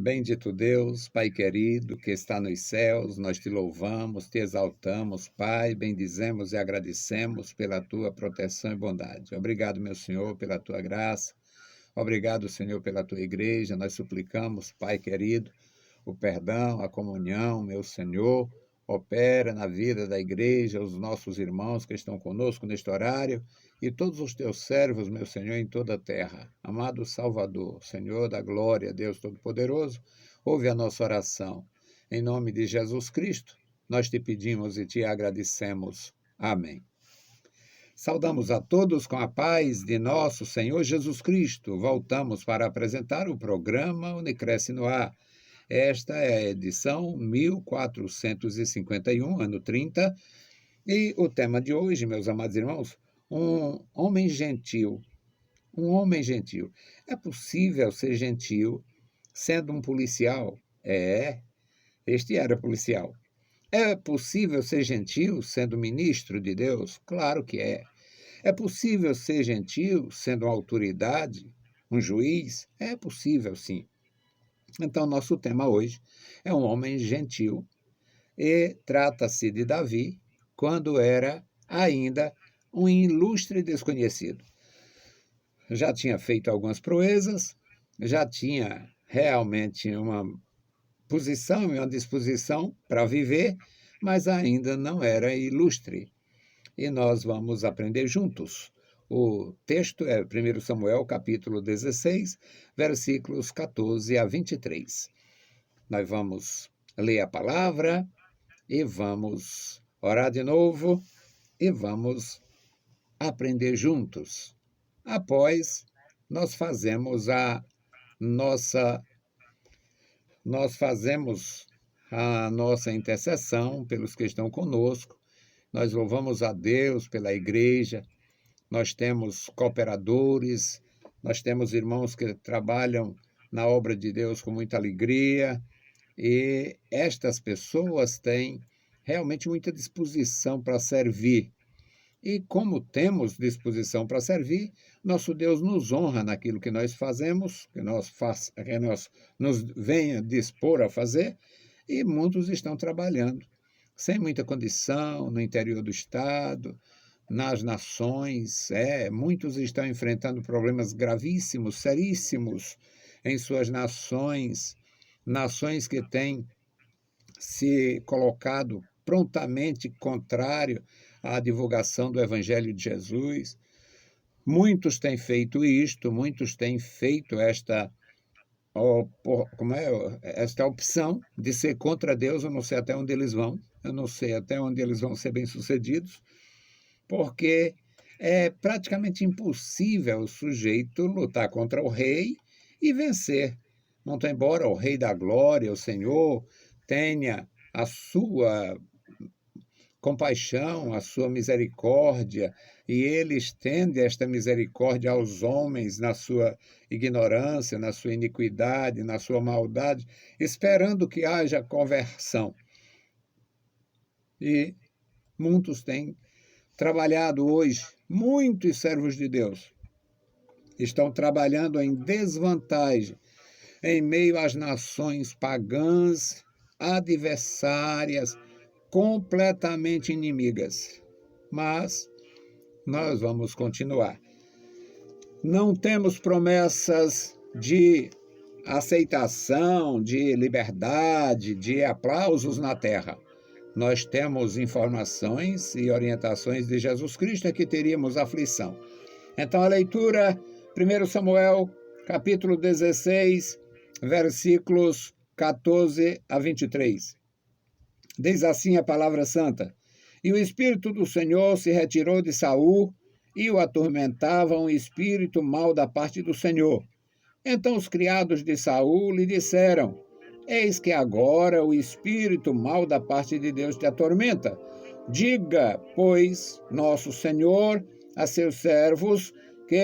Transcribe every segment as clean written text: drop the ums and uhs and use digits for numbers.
Bendito Deus, Pai querido, que está nos céus, nós te louvamos, te exaltamos, Pai, bendizemos e agradecemos pela tua proteção e bondade. Obrigado, meu Senhor, pela tua graça. Obrigado, Senhor, pela tua igreja. Nós suplicamos, Pai querido, o perdão, a comunhão, meu Senhor. Opera na vida da igreja, os nossos irmãos que estão conosco neste horário e todos os teus servos, meu Senhor, em toda a terra. Amado Salvador, Senhor da glória, Deus Todo-Poderoso, ouve a nossa oração. Em nome de Jesus Cristo, nós te pedimos e te agradecemos. Amém. Saudamos a todos com a paz de nosso Senhor Jesus Cristo. Voltamos para apresentar o programa Unicresce no Ar. Esta é a edição 1451, ano 30, e o tema de hoje, meus amados irmãos, um homem gentil. Um homem gentil. É possível ser gentil sendo um policial? Este era policial. É possível ser gentil sendo ministro de Deus? Claro que é. É possível ser gentil sendo uma autoridade, um juiz? É possível, sim. Então, nosso tema hoje é um homem gentil e trata-se de Davi quando era ainda um ilustre desconhecido. Já tinha feito algumas proezas, já tinha realmente uma posição e uma disposição para viver, mas ainda não era ilustre. E nós vamos aprender juntos. O texto é 1 Samuel, capítulo 16, versículos 14 a 23. Nós vamos ler a palavra e vamos orar de novo e vamos aprender juntos. Após, nós fazemos a nossa intercessão pelos que estão conosco. Nós louvamos a Deus pela igreja. Nós temos cooperadores, nós temos irmãos que trabalham na obra de Deus com muita alegria, e estas pessoas têm realmente muita disposição para servir. E como temos disposição para servir, nosso Deus nos honra naquilo que nós fazemos, que nós nos venha dispor a fazer, e muitos estão trabalhando sem muita condição no interior do estado, nas nações, muitos estão enfrentando problemas gravíssimos, seríssimos em suas nações, nações que têm se colocado prontamente contrário à divulgação do Evangelho de Jesus. Muitos têm feito isto, muitos têm feito esta opção de ser contra Deus. Eu não sei até onde eles vão, eu não sei até onde eles vão ser bem-sucedidos, porque é praticamente impossível o sujeito lutar contra o rei e vencer. Muito embora o Rei da Glória, o Senhor, tenha a sua compaixão, a sua misericórdia, e ele estende esta misericórdia aos homens na sua ignorância, na sua iniquidade, na sua maldade, esperando que haja conversão. E muitos têm trabalhado hoje, muitos servos de Deus estão trabalhando em desvantagem, em meio às nações pagãs, adversárias, completamente inimigas. Mas nós vamos continuar. Não temos promessas de aceitação, de liberdade, de aplausos na terra. Nós temos informações e orientações de Jesus Cristo que teríamos aflição. Então, a leitura, 1 Samuel, capítulo 16, versículos 14 a 23. Diz assim a palavra santa: E o Espírito do Senhor se retirou de Saul, e o atormentava um espírito mau da parte do Senhor. Então os criados de Saul lhe disseram: Eis que agora o espírito mau da parte de Deus te atormenta. Diga, pois, nosso Senhor a seus servos que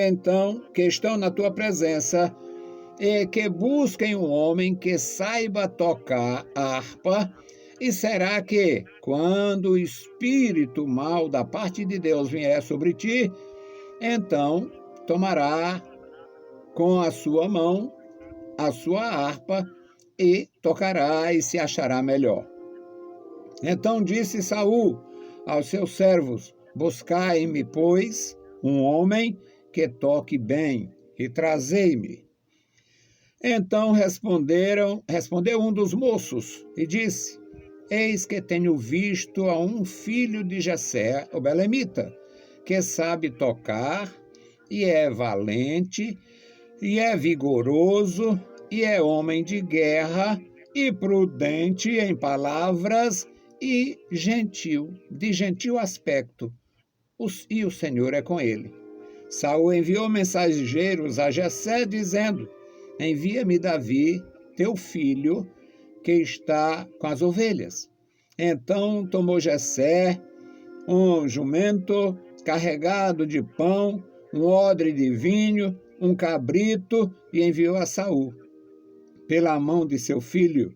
estão na tua presença, e que busquem um homem que saiba tocar harpa, e será que, quando o espírito mau da parte de Deus vier sobre ti, então tomará com a sua mão a sua harpa e tocará e se achará melhor. Então disse Saul aos seus servos: buscai-me, pois, um homem que toque bem, e trazei-me. Então respondeu um dos moços e disse: eis que tenho visto a um filho de Jessé, o belemita, que sabe tocar, e é valente, e é vigoroso, e é homem de guerra, e prudente em palavras, e gentil, de gentil aspecto, e o Senhor é com ele. Saul enviou mensageiros a Jessé, dizendo: envia-me Davi, teu filho, que está com as ovelhas. Então tomou Jessé um jumento carregado de pão, um odre de vinho, um cabrito, e enviou a Saul pela mão de seu filho.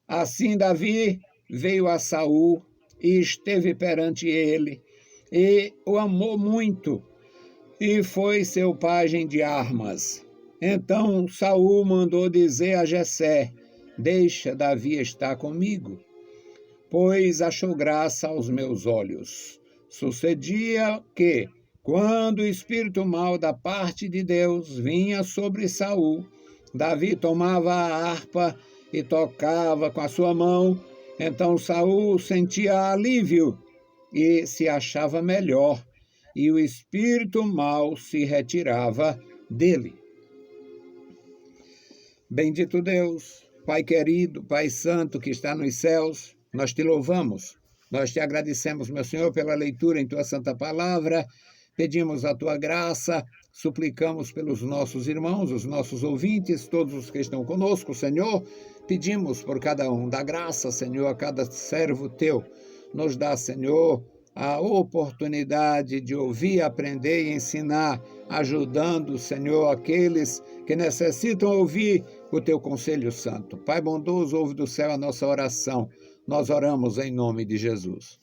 Assim Davi veio a Saul e esteve perante ele, e o amou muito, e foi seu pajem de armas. Então Saul mandou dizer a Jessé: deixa Davi estar comigo, pois achou graça aos meus olhos. Sucedia que, quando o espírito mau da parte de Deus vinha sobre Saul, Davi tomava a harpa e tocava com a sua mão. Então Saul sentia alívio e se achava melhor, e o espírito mau se retirava dele. Bendito Deus, Pai querido, Pai santo que está nos céus, nós te louvamos, nós te agradecemos, meu Senhor, pela leitura em tua santa palavra, pedimos a tua graça, suplicamos pelos nossos irmãos, os nossos ouvintes, todos os que estão conosco, Senhor, pedimos por cada um, dá graça, Senhor, a cada servo teu, nos dá, Senhor, a oportunidade de ouvir, aprender e ensinar, ajudando, Senhor, aqueles que necessitam ouvir o teu conselho santo. Pai bondoso, ouve do céu a nossa oração. Nós oramos em nome de Jesus.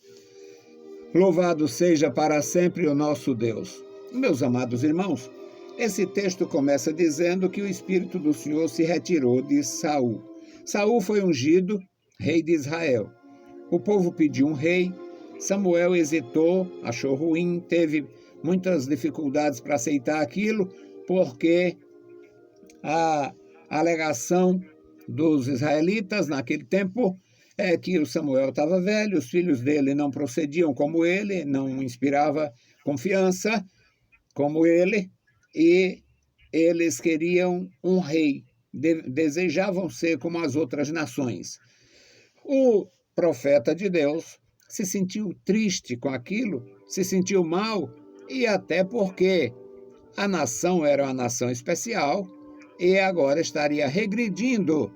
Louvado seja para sempre o nosso Deus. Meus amados irmãos, esse texto começa dizendo que o Espírito do Senhor se retirou de Saul. Saul foi ungido rei de Israel. O povo pediu um rei. Samuel hesitou, achou ruim, teve muitas dificuldades para aceitar aquilo, porque a alegação dos israelitas naquele tempo é que o Samuel estava velho, os filhos dele não procediam como ele, não inspirava confiança como ele, e eles queriam um rei, desejavam ser como as outras nações. O profeta de Deus se sentiu triste com aquilo, se sentiu mal, e até porque a nação era uma nação especial e agora estaria regredindo,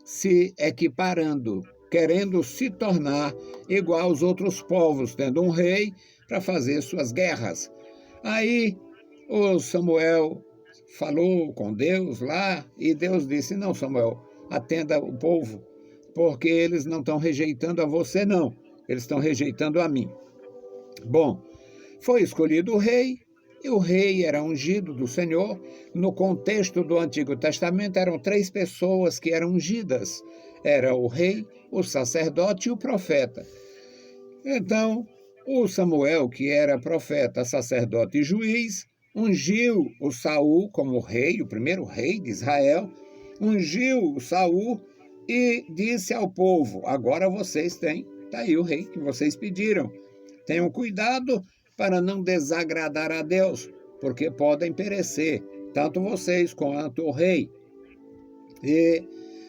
se equiparando, querendo se tornar igual aos outros povos, tendo um rei para fazer suas guerras. Aí o Samuel falou com Deus lá e Deus disse: não, Samuel, atenda o povo, porque eles não estão rejeitando a você, não. Eles estão rejeitando a mim. Bom, foi escolhido o rei, e o rei era ungido do Senhor. No contexto do Antigo Testamento, eram 3 pessoas que eram ungidas. Era o rei, o sacerdote e o profeta. Então, o Samuel, que era profeta, sacerdote e juiz, ungiu o Saul como rei, o primeiro rei de Israel, ungiu o Saul e disse ao povo: agora vocês têm, está aí o rei que vocês pediram. Tenham cuidado para não desagradar a Deus, porque podem perecer, tanto vocês quanto o rei. E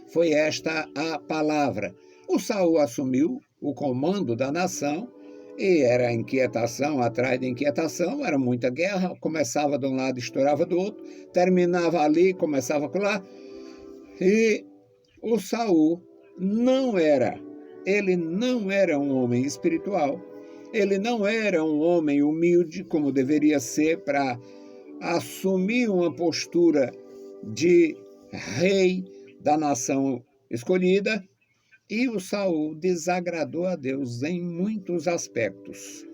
foi esta a palavra. O Saul assumiu o comando da nação, e era inquietação atrás de inquietação, era muita guerra, começava de um lado, estourava do outro, terminava ali, começava por lá. E o Saul ele não era um homem espiritual, ele não era um homem humilde como deveria ser para assumir uma postura de rei da nação escolhida, e o Saul desagradou a Deus em muitos aspectos.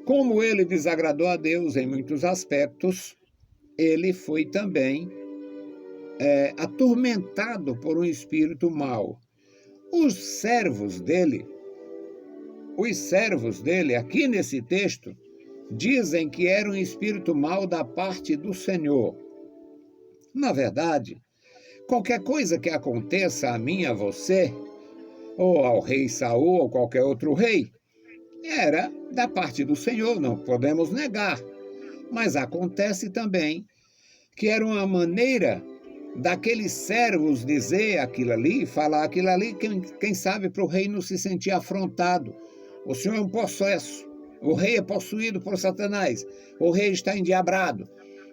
Como ele desagradou a Deus em muitos aspectos, ele foi também atormentado por um espírito mau. Os servos dele, aqui nesse texto, dizem que era um espírito mau da parte do Senhor. Na verdade, qualquer coisa que aconteça a mim, a você, ou ao rei Saul, ou qualquer outro rei, era da parte do Senhor, não podemos negar. Mas acontece também que era uma maneira daqueles servos dizer aquilo ali, falar aquilo ali, quem sabe para o rei não se sentir afrontado. O Senhor é um possesso, o rei é possuído por Satanás, o rei está endiabrado.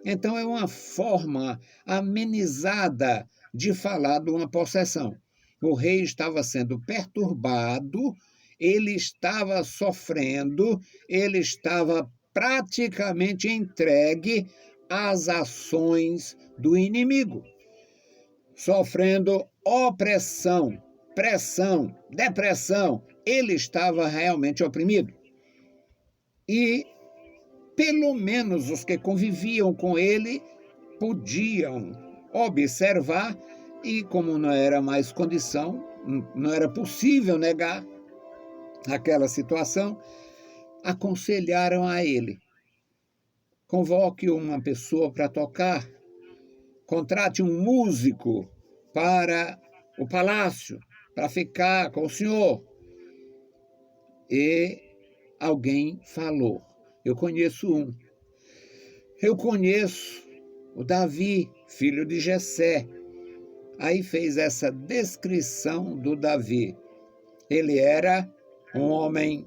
Então é uma forma amenizada de falar de uma possessão. O rei estava sendo perturbado, ele estava sofrendo, ele estava praticamente entregue às ações do inimigo, sofrendo opressão, pressão, depressão. Ele estava realmente oprimido. E, pelo menos, os que conviviam com ele podiam observar, e como não era mais condição, não era possível negar aquela situação, aconselharam a ele: convoque uma pessoa para tocar, contrate um músico para o palácio, para ficar com o senhor. E alguém falou: eu conheço um. Eu conheço o Davi, filho de Jessé. Aí fez essa descrição do Davi. Ele era um homem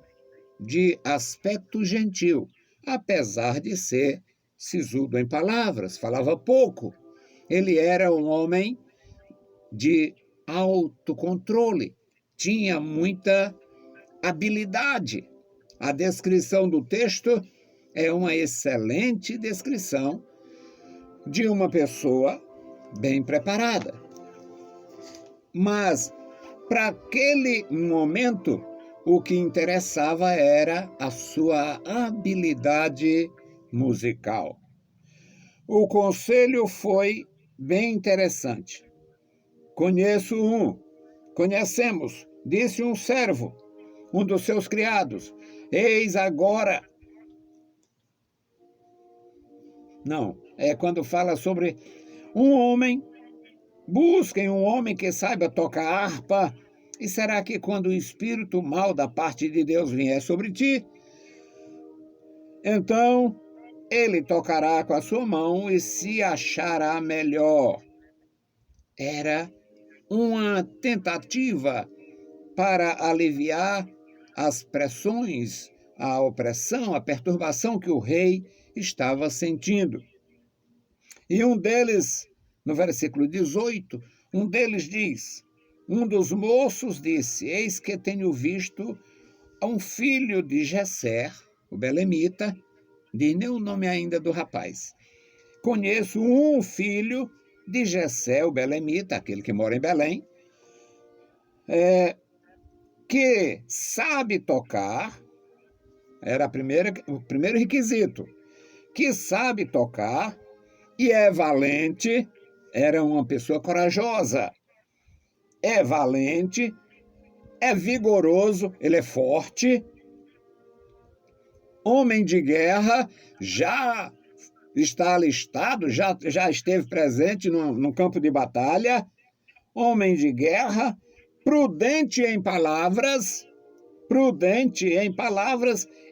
de aspecto gentil, apesar de ser sisudo em palavras, falava pouco. Ele era um homem de autocontrole, tinha muita habilidade. A descrição do texto é uma excelente descrição de uma pessoa bem preparada. Mas, para aquele momento, o que interessava era a sua habilidade musical. O conselho foi bem interessante. Conhecemos, disse um servo, um dos seus criados. Eis agora. Não, é quando fala sobre um homem. Busquem um homem que saiba tocar harpa. E será que quando o espírito mau da parte de Deus vier sobre ti, então ele tocará com a sua mão e se achará melhor. Era uma tentativa para aliviar as pressões, a opressão, a perturbação que o rei estava sentindo. E um deles, no versículo 18, um deles diz: um dos moços disse: eis que tenho visto um filho de Jessé, o belemita, diz nem o nome ainda do rapaz. Conheço um filho de Jessé, o belemita, aquele que mora em Belém, que sabe tocar, era o primeiro requisito, que sabe tocar e é valente, era uma pessoa corajosa, é valente, é vigoroso, ele é forte, homem de guerra, já está alistado, já esteve presente no campo de batalha, homem de guerra, prudente em palavras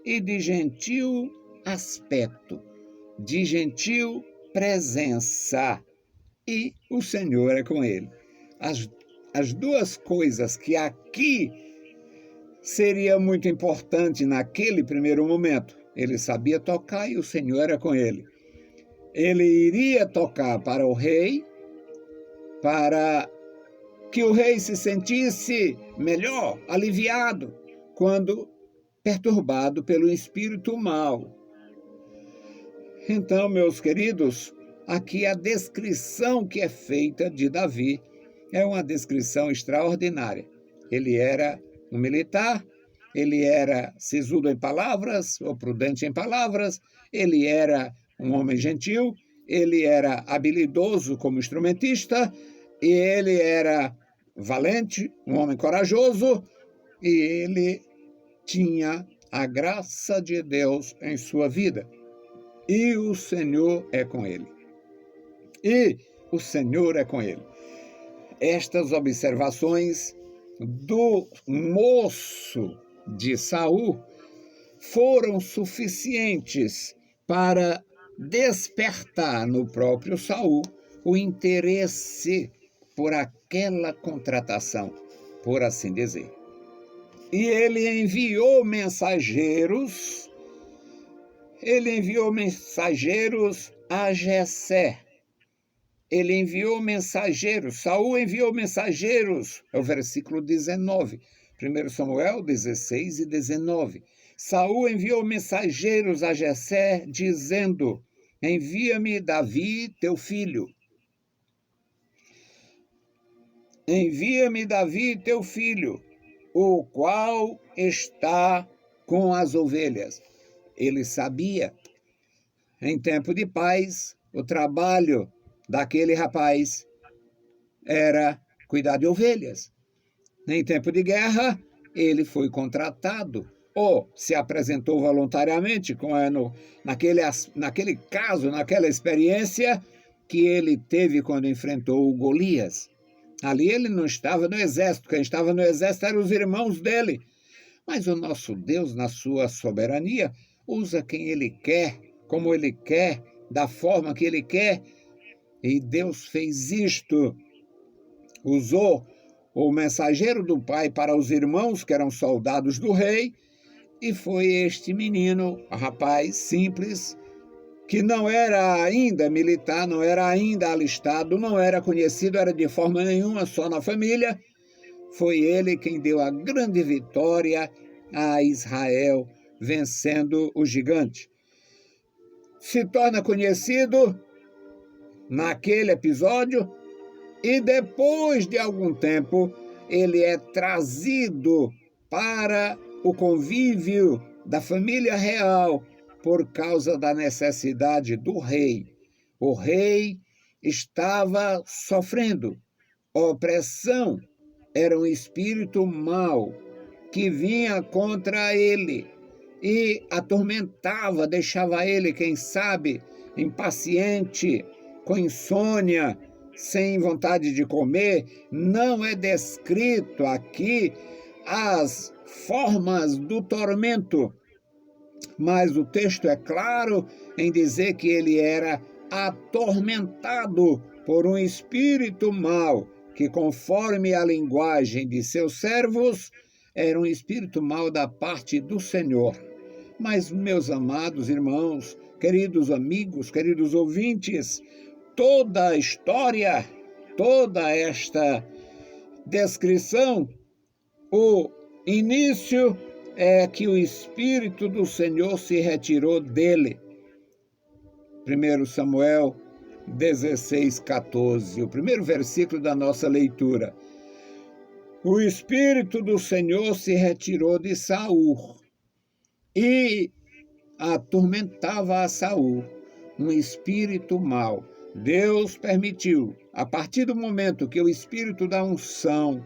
e de gentil aspecto, de gentil presença. E o Senhor é com ele. As duas coisas que aqui seria muito importante naquele primeiro momento. Ele sabia tocar e o Senhor era com ele. Ele iria tocar para o rei, para que o rei se sentisse melhor, aliviado, quando perturbado pelo espírito mau. Então, meus queridos, aqui a descrição que é feita de Davi é uma descrição extraordinária. Ele era um militar, ele era sisudo em palavras, ou prudente em palavras, ele era um homem gentil ele era habilidoso como instrumentista, e ele era valente, um homem corajoso, e ele tinha a graça de Deus em sua vida. E o Senhor é com ele. E o Senhor é com ele. Estas observações do moço de Saul foram suficientes para despertar no próprio Saul o interesse por aquela contratação, por assim dizer. E ele enviou mensageiros a Jessé. Saul enviou mensageiros, é o versículo 19, 1 Samuel 16 e 19. Saul enviou mensageiros a Jessé, dizendo: envia-me Davi, teu filho. Envia-me Davi, teu filho, o qual está com as ovelhas. Ele sabia, em tempo de paz, o trabalho daquele rapaz era cuidar de ovelhas. Em tempo de guerra, ele foi contratado ou se apresentou voluntariamente, como é naquele caso, naquela experiência que ele teve quando enfrentou o Golias. Ali ele não estava no exército, quem estava no exército eram os irmãos dele. Mas o nosso Deus, na sua soberania, usa quem ele quer, como ele quer, da forma que ele quer. E Deus fez isto. Usou o mensageiro do pai para os irmãos, que eram soldados do rei, e foi este menino, rapaz simples, que não era ainda militar, não era ainda alistado, não era conhecido, era de forma nenhuma, só na família. Foi ele quem deu a grande vitória a Israel, vencendo o gigante. Se torna conhecido naquele episódio e depois de algum tempo ele é trazido para o convívio da família real por causa da necessidade do rei. O rei estava sofrendo opressão, era um espírito mau que vinha contra ele e atormentava, deixava ele, quem sabe, impaciente, com insônia, sem vontade de comer. Não é descrito aqui as formas do tormento, mas o texto é claro em dizer que ele era atormentado por um espírito mau, que, conforme a linguagem de seus servos, era um espírito mau da parte do Senhor. Mas, meus amados irmãos, queridos amigos, queridos ouvintes, toda a história, toda esta descrição, o início é que o Espírito do Senhor se retirou dele. 1 Samuel 16, 14, o primeiro versículo da nossa leitura. O Espírito do Senhor se retirou de Saul e atormentava a Saul, um espírito mau. Deus permitiu, a partir do momento que o Espírito da unção,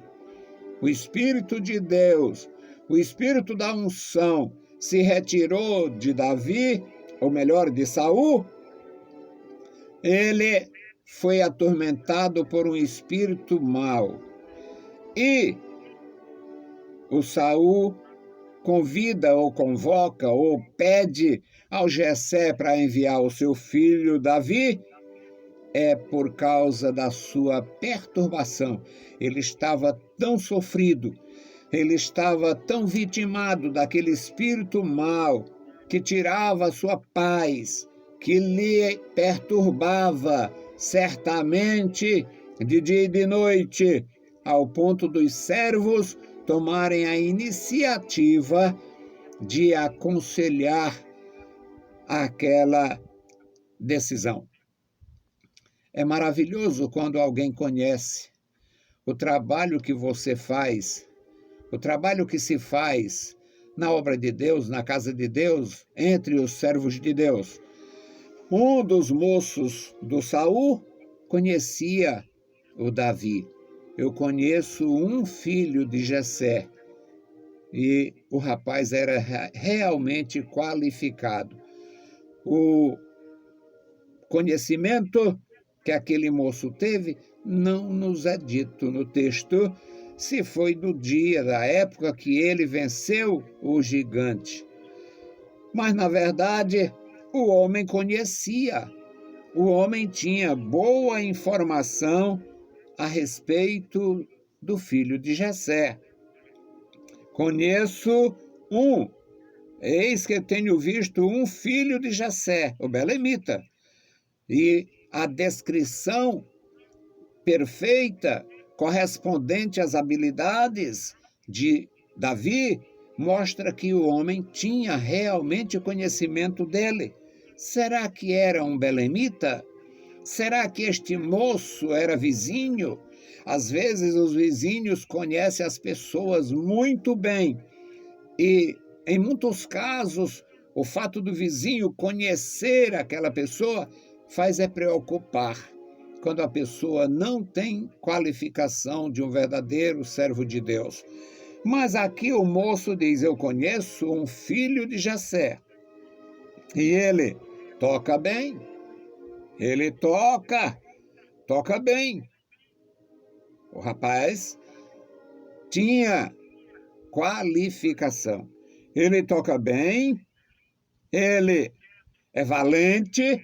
o Espírito de Deus, o Espírito da unção se retirou de Davi, ou melhor, de Saul, ele foi atormentado por um espírito mau. E o Saul convida ou convoca ou pede ao Jessé para enviar o seu filho Davi, é por causa da sua perturbação. Ele estava tão sofrido, ele estava tão vitimado daquele espírito mau que tirava a sua paz, que lhe perturbava certamente de dia e de noite, ao ponto dos servos tomarem a iniciativa de aconselhar aquela decisão. É maravilhoso quando alguém conhece o trabalho que você faz, o trabalho que se faz na obra de Deus, na casa de Deus, entre os servos de Deus. Um dos moços do Saul conhecia o Davi. Eu conheço um filho de Jessé. E o rapaz era realmente qualificado. O conhecimento que aquele moço teve não nos é dito no texto se foi do dia, da época que ele venceu o gigante. Mas, na verdade, o homem conhecia, o homem tinha boa informação a respeito do filho de Jessé. Conheço um, eis que tenho visto um filho de Jessé, o belemita, e a descrição perfeita, correspondente às habilidades de Davi, mostra que o homem tinha realmente conhecimento dele. Será que era um belemita? Será que este moço era vizinho? Às vezes os vizinhos conhecem as pessoas muito bem e, em muitos casos, o fato do vizinho conhecer aquela pessoa faz preocupar quando a pessoa não tem qualificação de um verdadeiro servo de Deus. Mas aqui o moço diz: eu conheço um filho de Jessé. E ele toca bem. Ele toca bem. O rapaz tinha qualificação. Ele toca bem, ele é valente,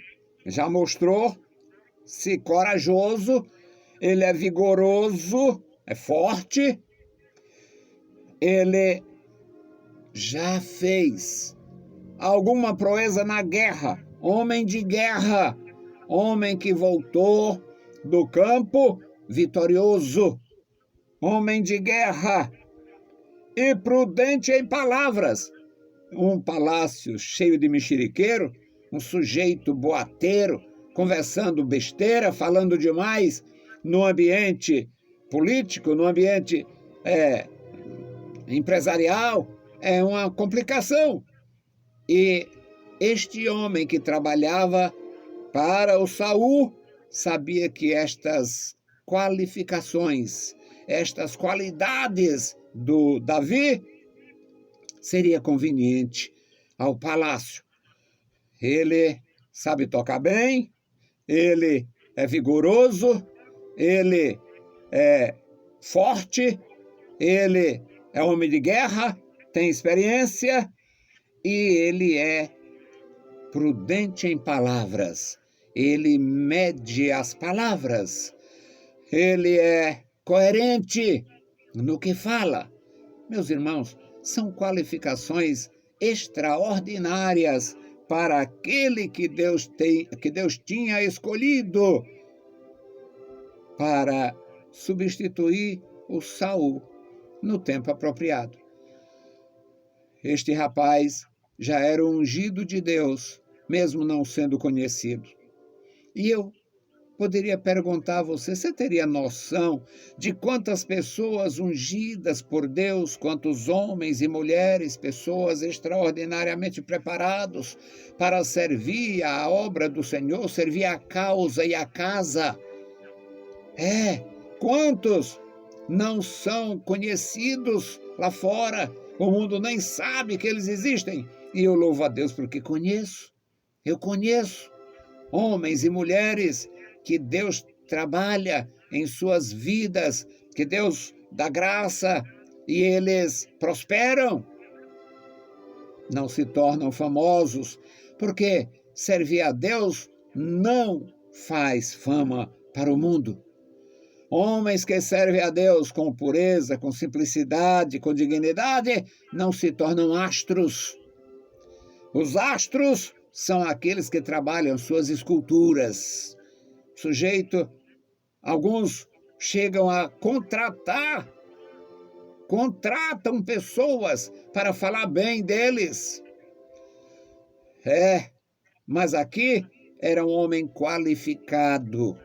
já mostrou-se corajoso, ele é vigoroso, é forte, ele já fez alguma proeza na guerra, homem de guerra, homem que voltou do campo vitorioso, homem de guerra e prudente em palavras. Um palácio cheio de mexeriqueiro, um sujeito boateiro, conversando besteira, falando demais, no ambiente político, no ambiente empresarial, é uma complicação. E este homem que trabalhava para o Saul sabia que estas qualificações, estas qualidades do Davi seria conveniente ao palácio. Ele sabe tocar bem, ele é vigoroso, ele é forte, ele é homem de guerra, tem experiência e ele é prudente em palavras. Ele mede as palavras. Ele é coerente no que fala. Meus irmãos, são qualificações extraordinárias para aquele que Deus tinha escolhido para substituir o Saul no tempo apropriado. Este rapaz já era ungido de Deus, mesmo não sendo conhecido. E eu poderia perguntar a você, você teria noção de quantas pessoas ungidas por Deus, quantos homens e mulheres, pessoas extraordinariamente preparados para servir a obra do Senhor, servir a causa e a casa? Quantos não são conhecidos lá fora? O mundo nem sabe que eles existem. E eu louvo a Deus porque eu conheço homens e mulheres que Deus trabalha em suas vidas, que Deus dá graça e eles prosperam. Não se tornam famosos, porque servir a Deus não faz fama para o mundo. Homens que servem a Deus com pureza, com simplicidade, com dignidade, não se tornam astros. Os astros são aqueles que trabalham suas esculturas. Alguns chegam a contratam pessoas para falar bem deles. Mas aqui era um homem qualificado.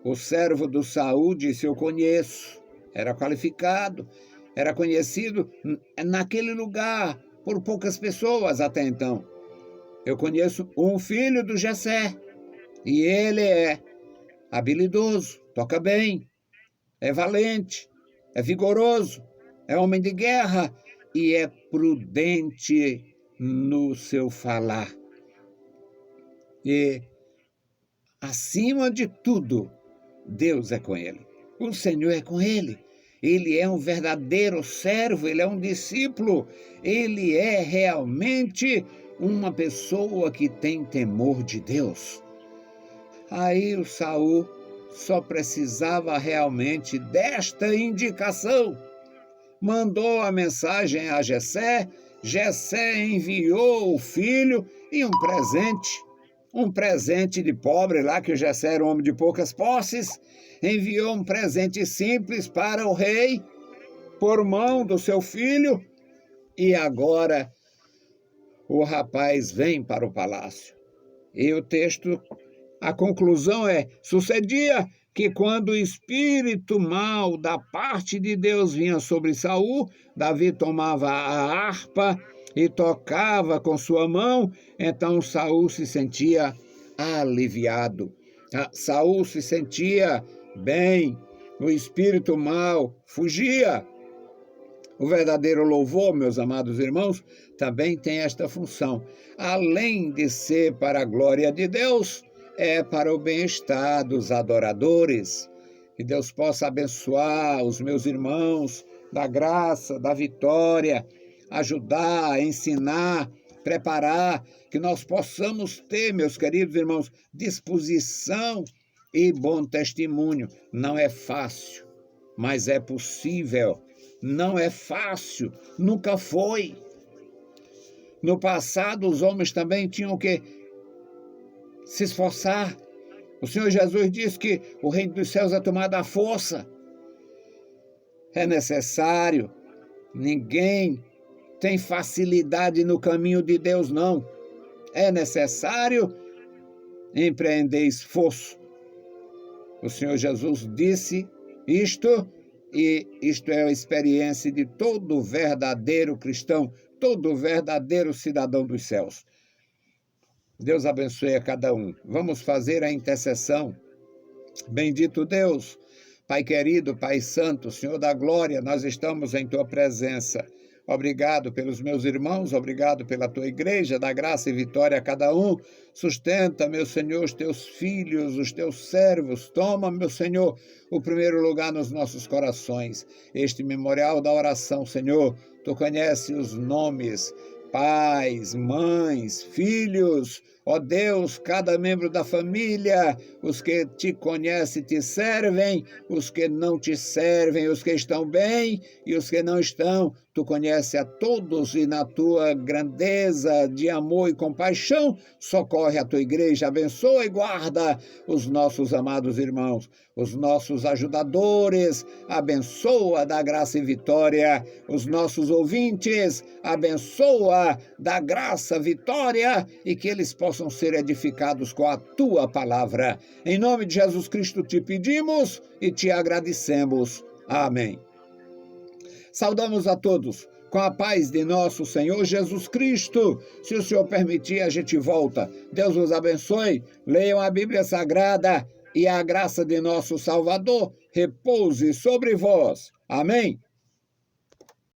O servo do Saul disse: eu conheço. Era qualificado, era conhecido naquele lugar por poucas pessoas até então. Eu conheço um filho do Jessé, e ele é habilidoso, toca bem, é valente, é vigoroso, é homem de guerra e é prudente no seu falar. E, acima de tudo, Deus é com ele. O Senhor é com ele. Ele é um verdadeiro servo, ele é um discípulo, ele é realmente uma pessoa que tem temor de Deus. Aí o Saul só precisava realmente desta indicação. Mandou a mensagem a Jessé, Jessé enviou o filho e um presente de pobre lá, que o Jessé era um homem de poucas posses, enviou um presente simples para o rei, por mão do seu filho, e agora o rapaz vem para o palácio. E o texto, a conclusão é: sucedia que quando o espírito mau da parte de Deus vinha sobre Saul, Davi tomava a harpa e tocava com sua mão, então Saul se sentia aliviado. Saul se sentia bem, o espírito mau fugia. O verdadeiro louvor, meus amados irmãos, também tem esta função. Além de ser para a glória de Deus, é para o bem-estar dos adoradores. Que Deus possa abençoar os meus irmãos da graça, da vitória, ajudar, ensinar, preparar, que nós possamos ter, meus queridos irmãos, disposição e bom testemunho. Não é fácil, mas é possível. Não é fácil, nunca foi. No passado, os homens também tinham que se esforçar. O Senhor Jesus disse que o reino dos céus é tomado à força. É necessário. Ninguém tem facilidade no caminho de Deus, não. É necessário empreender esforço. O Senhor Jesus disse isto, e isto é a experiência de todo verdadeiro cristão, todo verdadeiro cidadão dos céus. Deus abençoe a cada um. Vamos fazer a intercessão. Bendito Deus, Pai querido, Pai santo, Senhor da glória, nós estamos em Tua presença. Obrigado pelos meus irmãos, obrigado pela Tua igreja, dá graça e vitória a cada um. Sustenta, meu Senhor, os Teus filhos, os Teus servos. Toma, meu Senhor, o primeiro lugar nos nossos corações. Este memorial da oração, Senhor, Tu conheces os nomes, pais, mães, filhos, ó Deus, cada membro da família, os que Te conhecem Te servem, os que não Te servem, os que estão bem e os que não estão, Tu conheces a todos e na Tua grandeza de amor e compaixão, socorre a Tua igreja, abençoa e guarda os nossos amados irmãos, os nossos ajudadores, abençoa, dá graça e vitória, os nossos ouvintes, abençoa, dá graça, vitória, e que eles possam ser edificados com a Tua palavra. Em nome de Jesus Cristo te pedimos e te agradecemos. Amém. Saudamos a todos com a paz de nosso Senhor Jesus Cristo. Se o Senhor permitir, a gente volta. Deus os abençoe. Leiam a Bíblia Sagrada e a graça de nosso Salvador repouse sobre vós. Amém.